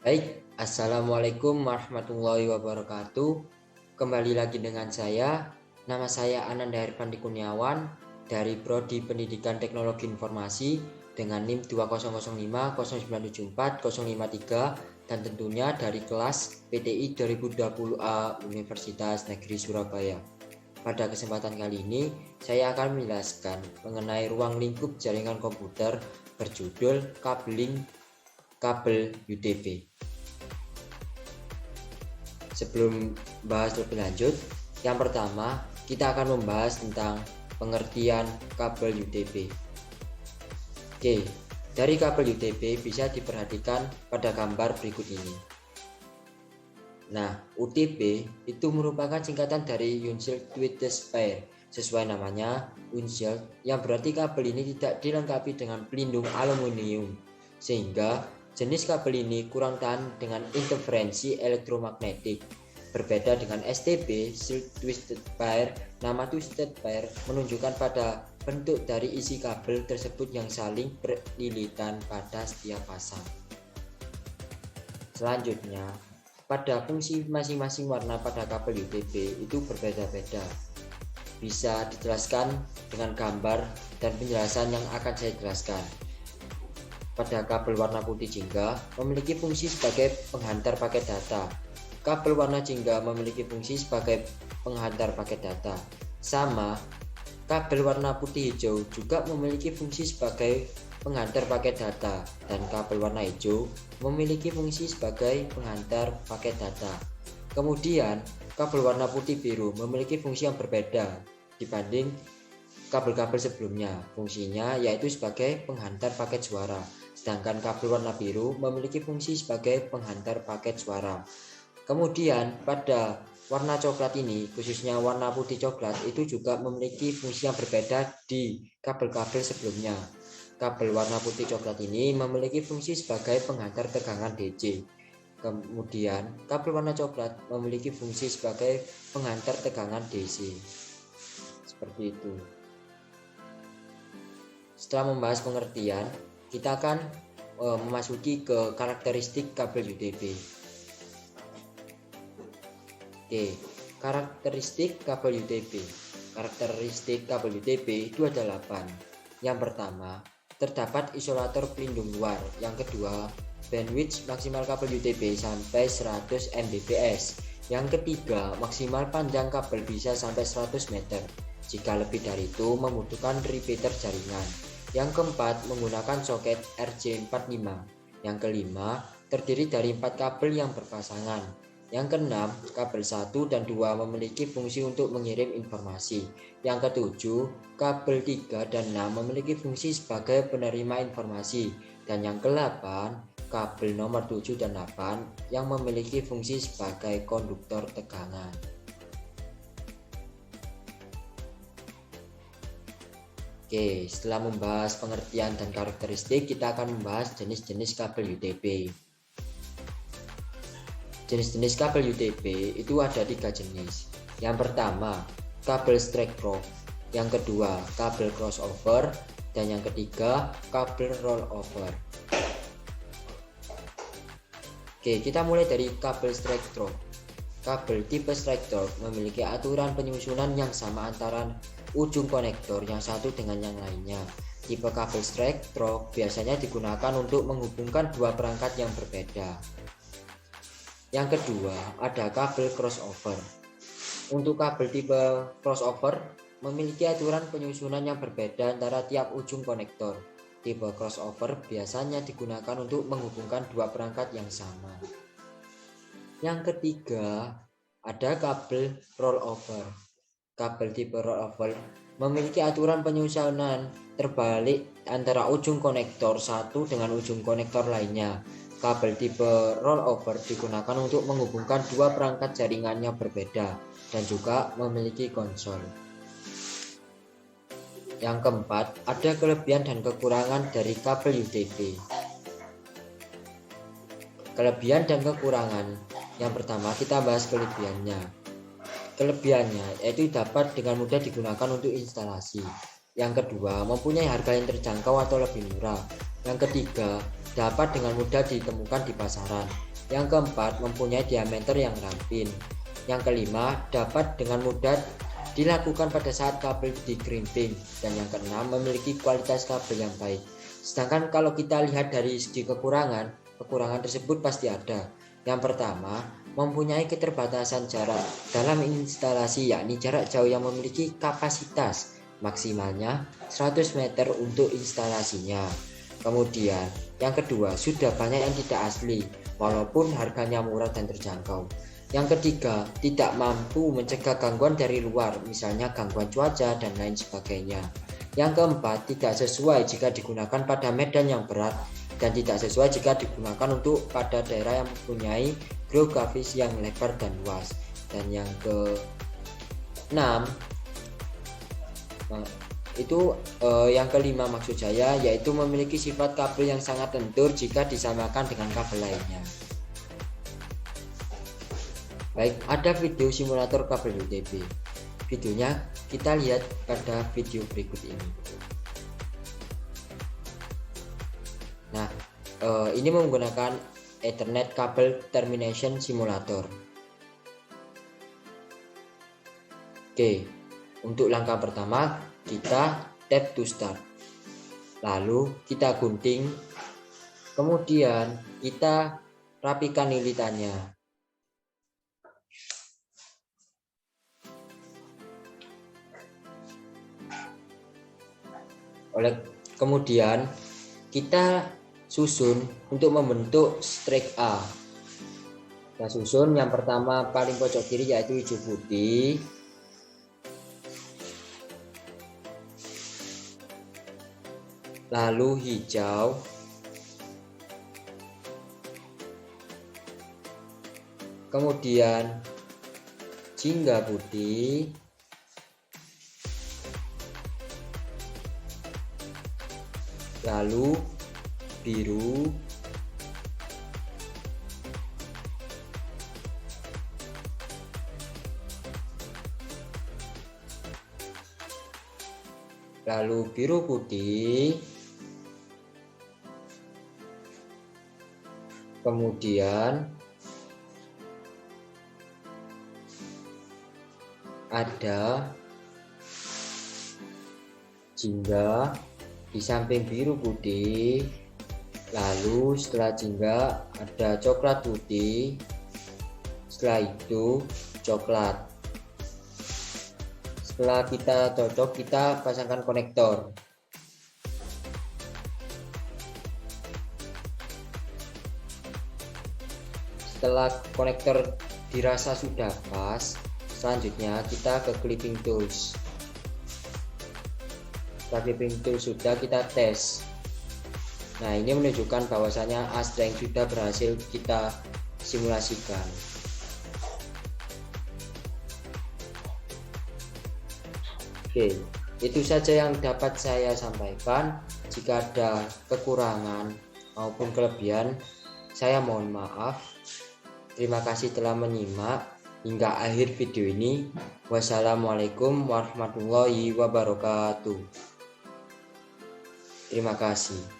Baik, Assalamualaikum warahmatullahi wabarakatuh. Kembali lagi dengan saya. Nama saya Ananda Herpandi Kurniawan dari Prodi Pendidikan Teknologi Informasi dengan NIM 20050974053 dan tentunya dari kelas PTI 2020A Universitas Negeri Surabaya. Pada kesempatan kali ini, saya akan menjelaskan mengenai ruang lingkup jaringan komputer berjudul kabeling kabel UDP. Sebelum bahas lebih lanjut, yang pertama kita akan membahas tentang pengertian kabel UDP. Oke, dari kabel UDP bisa diperhatikan pada gambar berikut ini. Nah, UDP itu merupakan singkatan dari Unshield Twisted Pair. Sesuai namanya, Unshield, yang berarti kabel ini tidak dilengkapi dengan pelindung aluminium, sehingga jenis kabel ini kurang tahan dengan interferensi elektromagnetik. Berbeda dengan STP, Shield Twisted Pair, nama Twisted Pair menunjukkan pada bentuk dari isi kabel tersebut yang saling berlilitan pada setiap pasang. Selanjutnya, pada fungsi masing-masing warna pada kabel UDP itu berbeda-beda. Bisa dijelaskan dengan gambar dan penjelasan yang akan saya jelaskan. Pada kabel warna putih jingga memiliki fungsi sebagai penghantar paket data. Kabel warna jingga memiliki fungsi sebagai penghantar paket data. Sama, kabel warna putih hijau juga memiliki fungsi sebagai penghantar paket data, dan kabel warna hijau memiliki fungsi sebagai penghantar paket data. Kemudian, kabel warna putih biru memiliki fungsi yang berbeda dibanding kabel-kabel sebelumnya. Fungsinya yaitu sebagai penghantar paket suara, sedangkan kabel warna biru memiliki fungsi sebagai penghantar paket suara. Kemudian pada warna coklat ini, khususnya warna putih coklat, itu juga memiliki fungsi yang berbeda di kabel-kabel sebelumnya. Kabel warna putih coklat ini memiliki fungsi sebagai penghantar tegangan DC. Kemudian kabel warna coklat memiliki fungsi sebagai penghantar tegangan DC. Seperti itu. Setelah membahas pengertian, kita akan memasuki ke karakteristik kabel UDP. Oke, karakteristik kabel UDP. Karakteristik kabel UDP itu ada 8. Yang pertama, terdapat isolator pelindung luar. Yang kedua, bandwidth maksimal kabel UDP sampai 100 Mbps. Yang ketiga, maksimal panjang kabel bisa sampai 100 meter. Jika lebih dari itu, membutuhkan repeater jaringan. Yang keempat, menggunakan soket RJ45. Yang kelima, terdiri dari 4 kabel yang berpasangan. Yang keenam, kabel 1 dan 2 memiliki fungsi untuk mengirim informasi. Yang ketujuh, kabel 3 dan 6 memiliki fungsi sebagai penerima informasi. Dan yang ke-8, kabel nomor 7 dan 8 yang memiliki fungsi sebagai konduktor tegangan. Oke, setelah membahas pengertian dan karakteristik, kita akan membahas jenis-jenis kabel UDP. Jenis-jenis kabel UDP itu ada 3 jenis. Yang pertama, kabel straight through. Yang kedua, kabel crossover. Dan yang ketiga, kabel rollover. Oke, kita mulai dari kabel straight through. Kabel tipe straight through memiliki aturan penyusunan yang sama antara ujung konektor yang satu dengan yang lainnya. Tipe kabel straight through biasanya digunakan untuk menghubungkan dua perangkat yang berbeda. Yang kedua, ada kabel crossover. Untuk kabel tipe crossover memiliki aturan penyusunan yang berbeda antara tiap ujung konektor. Tipe crossover biasanya digunakan untuk menghubungkan dua perangkat yang sama. Yang ketiga, ada kabel rollover. Kabel tipe rollover memiliki aturan penyusunan terbalik antara ujung konektor satu dengan ujung konektor lainnya. Kabel tipe rollover digunakan untuk menghubungkan dua perangkat jaringan yang berbeda dan juga memiliki konsol. Yang keempat, ada kelebihan dan kekurangan dari kabel UDP. Kelebihan dan kekurangan. Yang pertama, kita bahas kelebihannya. Kelebihannya yaitu dapat dengan mudah digunakan untuk instalasi. Yang kedua, mempunyai harga yang terjangkau atau lebih murah. Yang ketiga, dapat dengan mudah ditemukan di pasaran. Yang keempat, mempunyai diameter yang ramping. Yang kelima, dapat dengan mudah dilakukan pada saat kabel dikrimping. Dan yang keenam, memiliki kualitas kabel yang baik. Sedangkan kalau kita lihat dari segi kekurangan tersebut pasti ada. Yang pertama, mempunyai keterbatasan jarak dalam instalasi, yakni jarak jauh yang memiliki kapasitas maksimalnya 100 meter untuk instalasinya. Kemudian yang kedua, sudah banyak yang tidak asli walaupun harganya murah dan terjangkau. Yang ketiga, tidak mampu mencegah gangguan dari luar, misalnya gangguan cuaca dan lain sebagainya. Yang keempat, tidak sesuai jika digunakan pada medan yang berat dan tidak sesuai jika digunakan untuk pada daerah yang mempunyai geografis yang lebar dan luas. Dan yang keenam, yang kelima maksud saya, yaitu memiliki sifat kabel yang sangat lentur jika disamakan dengan kabel lainnya. Baik, ada video simulator kabel UTB. Videonya kita lihat pada video berikut ini. Nah, ini menggunakan Ethernet kabel termination simulator. Oke, untuk langkah pertama kita tap to start. Lalu kita gunting, kemudian kita rapikan lilitannya. Kemudian kita susun untuk membentuk strike A. Kita susun yang pertama paling pojok kiri yaitu hijau putih, lalu hijau, kemudian jingga putih, lalu biru, lalu biru putih, kemudian ada jingga di samping biru putih, lalu setelah jingga ada coklat putih, setelah itu coklat. Setelah kita cocok, kita pasangkan konektor. Setelah konektor dirasa sudah pas, selanjutnya kita ke clipping tools. Setelah clipping tools sudah, kita tes. Nah, ini menunjukkan bahwasanya A-string sudah berhasil kita simulasikan. Oke, itu saja yang dapat saya sampaikan. Jika ada kekurangan maupun kelebihan, saya mohon maaf. Terima kasih telah menyimak hingga akhir video ini. Wassalamualaikum warahmatullahi wabarakatuh. Terima kasih.